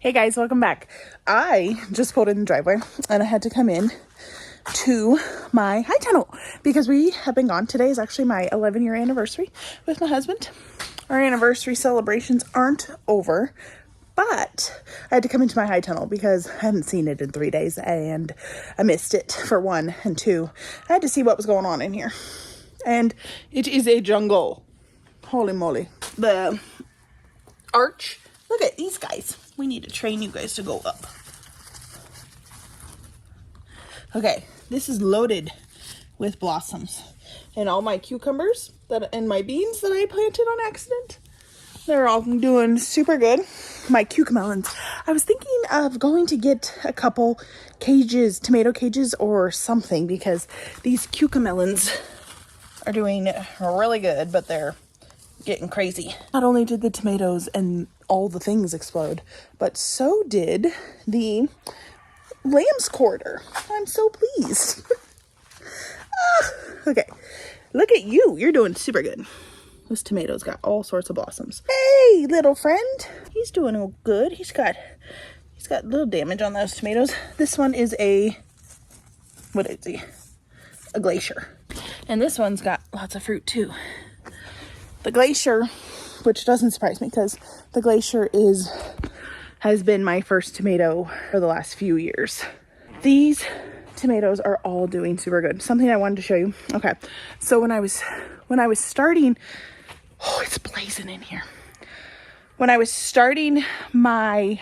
Hey guys, welcome back. I just pulled in the driveway and I had to come in to my high tunnel because we have been gone. Today is actually my 11-year anniversary with my husband. Our anniversary celebrations aren't over, but I had to come into my high tunnel because I hadn't seen it in 3 days and I missed it for one, and two, I had to see what was going on in here. And it is a jungle. Holy moly. The arch, look at these guys. We need to train you guys to go up. Okay, this is loaded with blossoms. And all my cucumbers and my beans that I planted on accident, they're all doing super good. My cucamelons. I was thinking of going to get a couple cages, tomato cages or something, because these cucamelons are doing really good, but they're getting crazy. Not only did the tomatoes and all the things explode, but so did the lamb's quarter. I'm so pleased. Okay, look at you. You're doing super good. This tomato's got all sorts of blossoms. Hey, little friend. He's doing all good. He's got a little damage on those tomatoes. This one is what is he? A glacier. And this one's got lots of fruit too. The glacier, which doesn't surprise me because the glacier has been my first tomato for the last few years. These tomatoes are all doing super good. Something I wanted to show you. Okay, so when I was starting, oh, it's blazing in here. When I was starting my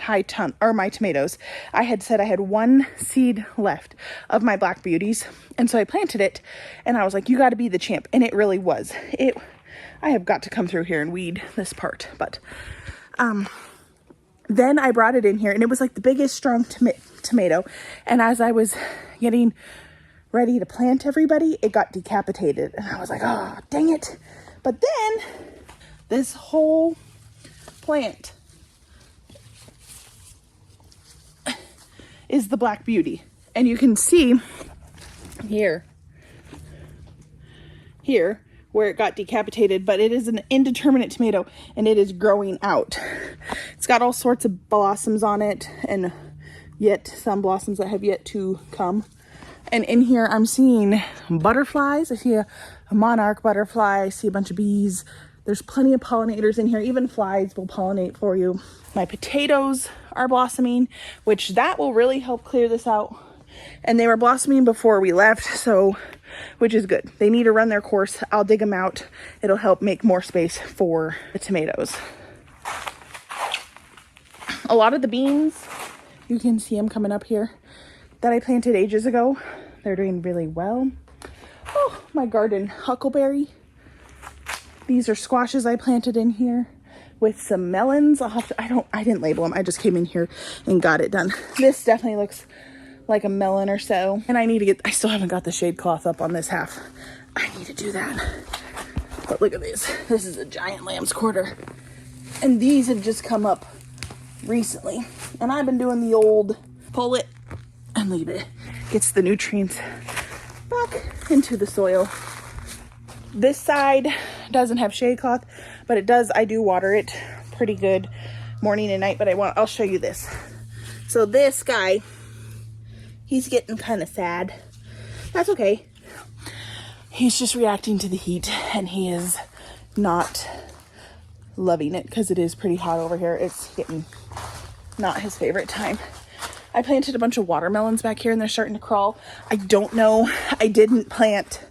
my tomatoes, I had said I had one seed left of my Black Beauties, and so I planted it, and I was like, "You got to be the champ," and it really was. I have got to come through here and weed this part, but then I brought it in here and it was like the biggest strong tomato, and as I was getting ready to plant everybody, it got decapitated, and I was like, oh dang it. But then this whole plant is the Black Beauty, and you can see here where it got decapitated, but it is an indeterminate tomato and it is growing out. It's got all sorts of blossoms on it, and yet some blossoms that have yet to come. And in here I'm seeing butterflies. I see a monarch butterfly. I see a bunch of bees. There's plenty of pollinators in here. Even flies will pollinate for you. My potatoes are blossoming, which that will really help clear this out. And they were blossoming before we left, so which is good. They need to run their course. I'll dig them out. It'll help make more space for the tomatoes. A lot of the beans, you can see them coming up here, that I planted ages ago. They're doing really well. Oh, my garden huckleberry. These are squashes I planted in here with some melons. I didn't label them. I just came in here and got it done. This definitely looks like a melon or so. And I still haven't got the shade cloth up on this half. I need to do that. But look at this. This is a giant lamb's quarter. And these have just come up recently. And I've been doing the old pull it and leave it. Gets the nutrients back into the soil. This side doesn't have shade cloth, but it does. I do water it pretty good morning and night, but I'll show you this. So this guy, he's getting kind of sad. That's okay. He's just reacting to the heat, and he is not loving it because it is pretty hot over here. It's getting not his favorite time. I planted a bunch of watermelons back here and they're starting to crawl. I don't know. I didn't plant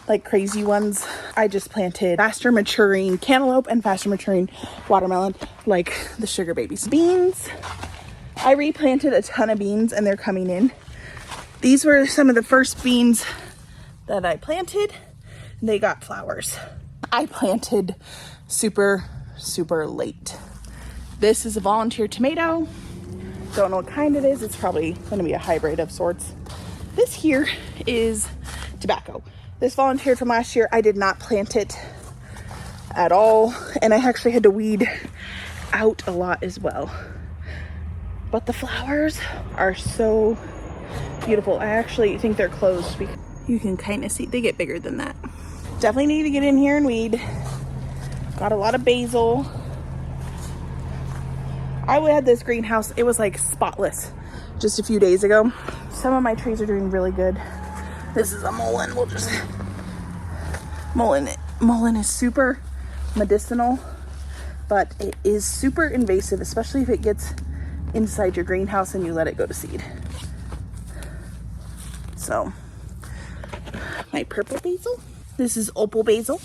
like crazy ones. I just planted faster maturing cantaloupe and faster maturing watermelon, like the sugar babies. Beans, I replanted a ton of beans and they're coming in. These were some of the first beans that I planted. They got flowers. I planted super late. This is a volunteer tomato. Don't know what kind it is. It's probably going to be a hybrid of sorts. This here is tobacco. This volunteered from last year. I did not plant it at all, and I actually had to weed out a lot as well. But the flowers are so beautiful. I actually think they're closed because you can kind of see they get bigger than that. Definitely need to get in here and weed. Got a lot of basil. I had this greenhouse, it was like spotless just a few days ago. Some of my trees are doing really good. This is a mullein. We'll just mullein is super medicinal, but it is super invasive, especially if it gets inside your greenhouse and you let it go to seed. So my purple basil, this is opal basil.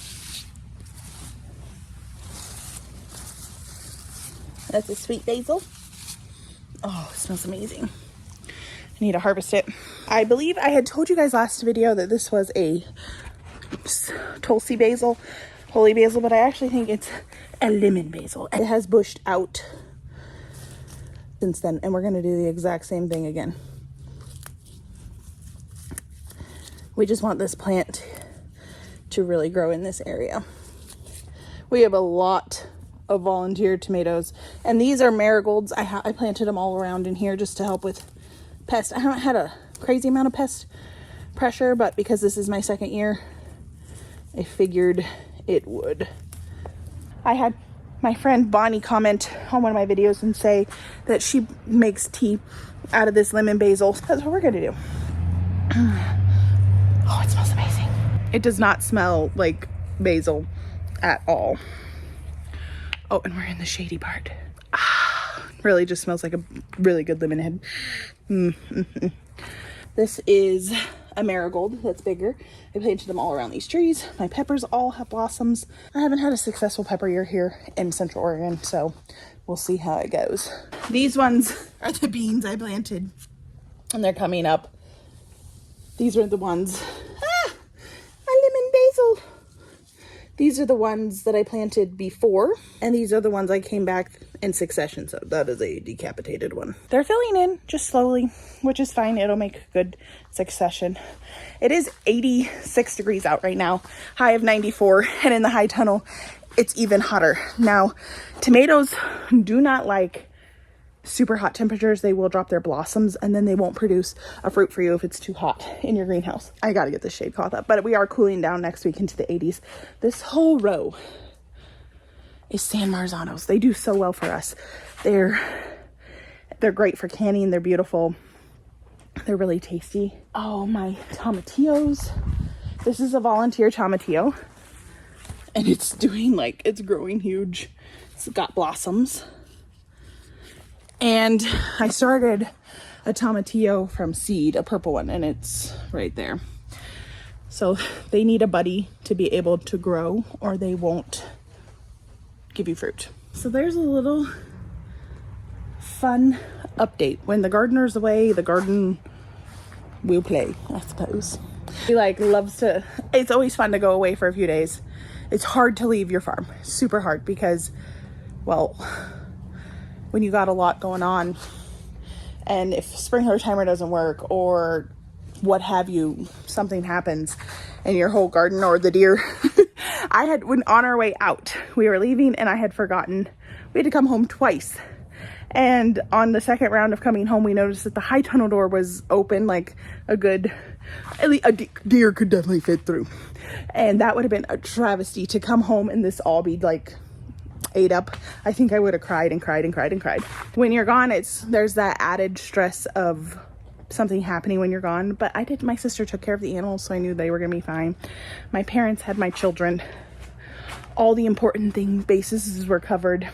That's a sweet basil. Oh, it smells amazing. I need to harvest it. I believe I had told you guys last video that this was a Tulsi basil, holy basil, but I actually think it's a lemon basil. It has bushed out since then, and we're gonna do the exact same thing again. We just want this plant to really grow in this area. We have a lot of volunteer tomatoes, and these are marigolds. I planted them all around in here just to help with pest. I haven't had a crazy amount of pest pressure, but because this is my second year, I figured it would. I had my friend Bonnie comment on one of my videos and say that she makes tea out of this lemon basil. That's what we're gonna do. Oh, it smells amazing. It does not smell like basil at all. Oh, and we're in the shady part. Really just smells like a really good lemon head. This is a marigold that's bigger. I planted them all around these trees. My peppers all have blossoms. I haven't had a successful pepper year here in Central Oregon, so we'll see how it goes. These ones are the beans I planted, and they're coming up. These are the ones. My lemon basil. These are the ones that I planted before, and these are the ones I came back in succession. So that is a decapitated one. They're filling in just slowly, which is fine. It'll make good succession. It is 86 degrees out right now, high of 94, and in the high tunnel, it's even hotter. Now, tomatoes do not like super hot temperatures. They will drop their blossoms, and then they won't produce a fruit for you if it's too hot in your greenhouse. I gotta get this shade cloth up, but we are cooling down next week into the 80s. This whole row is San Marzanos. They do so well for us. They're great for canning. They're beautiful. They're really tasty. Oh, my tomatillos. This is a volunteer tomatillo, and it's growing huge. It's got blossoms. And I started a tomatillo from seed, a purple one, and it's right there. So they need a buddy to be able to grow, or they won't give you fruit. So there's a little fun update. When the gardener's away, the garden will play, I suppose. He it's always fun to go away for a few days. It's hard to leave your farm, super hard, because, well, when you got a lot going on, and if sprinkler timer doesn't work or what have you, something happens in your whole garden or the deer. When on our way out, we were leaving and I had forgotten. We had to come home twice. And on the second round of coming home, we noticed that the high tunnel door was open, like a deer could definitely fit through. And that would have been a travesty to come home and this all be like ate up. I think I would have cried and cried and cried and cried. When you're gone, there's that added stress of something happening when you're gone. But my sister took care of the animals, so I knew they were gonna be fine. My parents had my children. All the important bases were covered.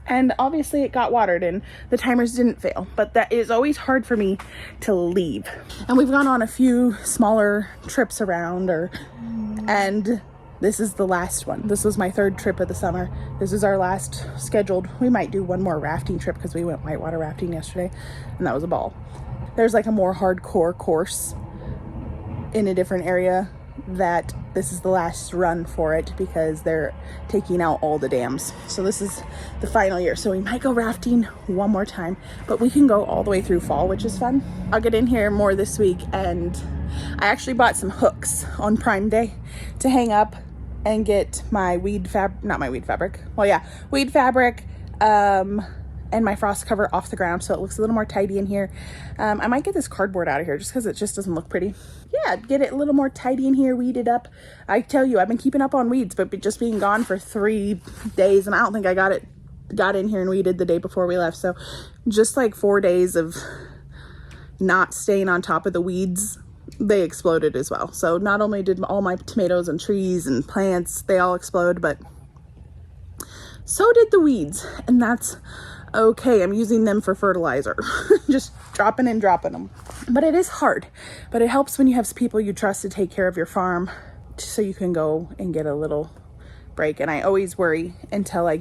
And obviously it got watered and the timers didn't fail, but that is always hard for me to leave. And we've gone on a few smaller trips around, and this is the last one. This was my third trip of the summer. This is our last scheduled. We might do one more rafting trip because we went whitewater rafting yesterday and that was a ball. There's like a more hardcore course in a different area that this is the last run for it because they're taking out all the dams. So this is the final year. So we might go rafting one more time, but we can go all the way through fall, which is fun. I'll get in here more this week, and I actually bought some hooks on Prime Day to hang up and get my weed fabric, and my frost cover off the ground so it looks a little more tidy in here. I might get this cardboard out of here just because it just doesn't look pretty. Yeah, get it a little more tidy in here, weed it up. I tell you, I've been keeping up on weeds, but just being gone for 3 days, and I don't think I got it got in here and weeded the day before we left. So just like 4 days of not staying on top of the weeds, they exploded as well. So not only did all my tomatoes and trees and plants, they all explode, but so did the weeds. And that's okay. I'm using them for fertilizer. Just dropping and dropping them. But it is hard. But it helps when you have people you trust to take care of your farm, so you can go and get a little break. And I always worry until I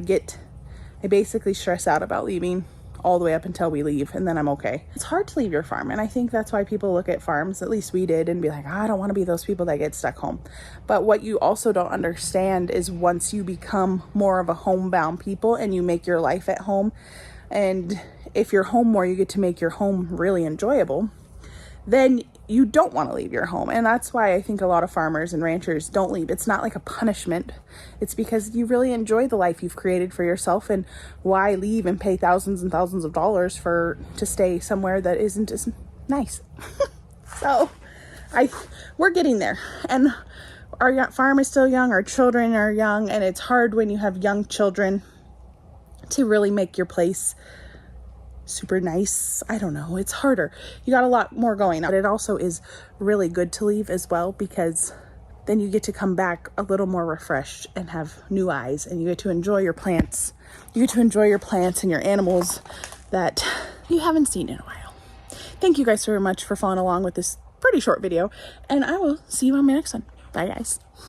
basically stress out about leaving all the way up until we leave, and then I'm okay. It's hard to leave your farm, and I think that's why people look at farms, at least we did, and be like, I don't want to be those people that get stuck home. But what you also don't understand is once you become more of a homebound people and you make your life at home, and if you're home more, you get to make your home really enjoyable, then you don't want to leave your home. And that's why I think a lot of farmers and ranchers don't leave. It's not like a punishment. It's because you really enjoy the life you've created for yourself, and why leave and pay thousands and thousands of dollars to stay somewhere that isn't as nice. So we're getting there, and our farm is still young, our children are young, and it's hard when you have young children to really make your place super nice. I don't know, it's harder. You got a lot more going on. But it also is really good to leave as well, because then you get to come back a little more refreshed and have new eyes, and you get to enjoy your plants. You get to enjoy your plants and your animals that you haven't seen in a while. Thank you guys very much for following along with this pretty short video, and I will see you on my next one. Bye guys.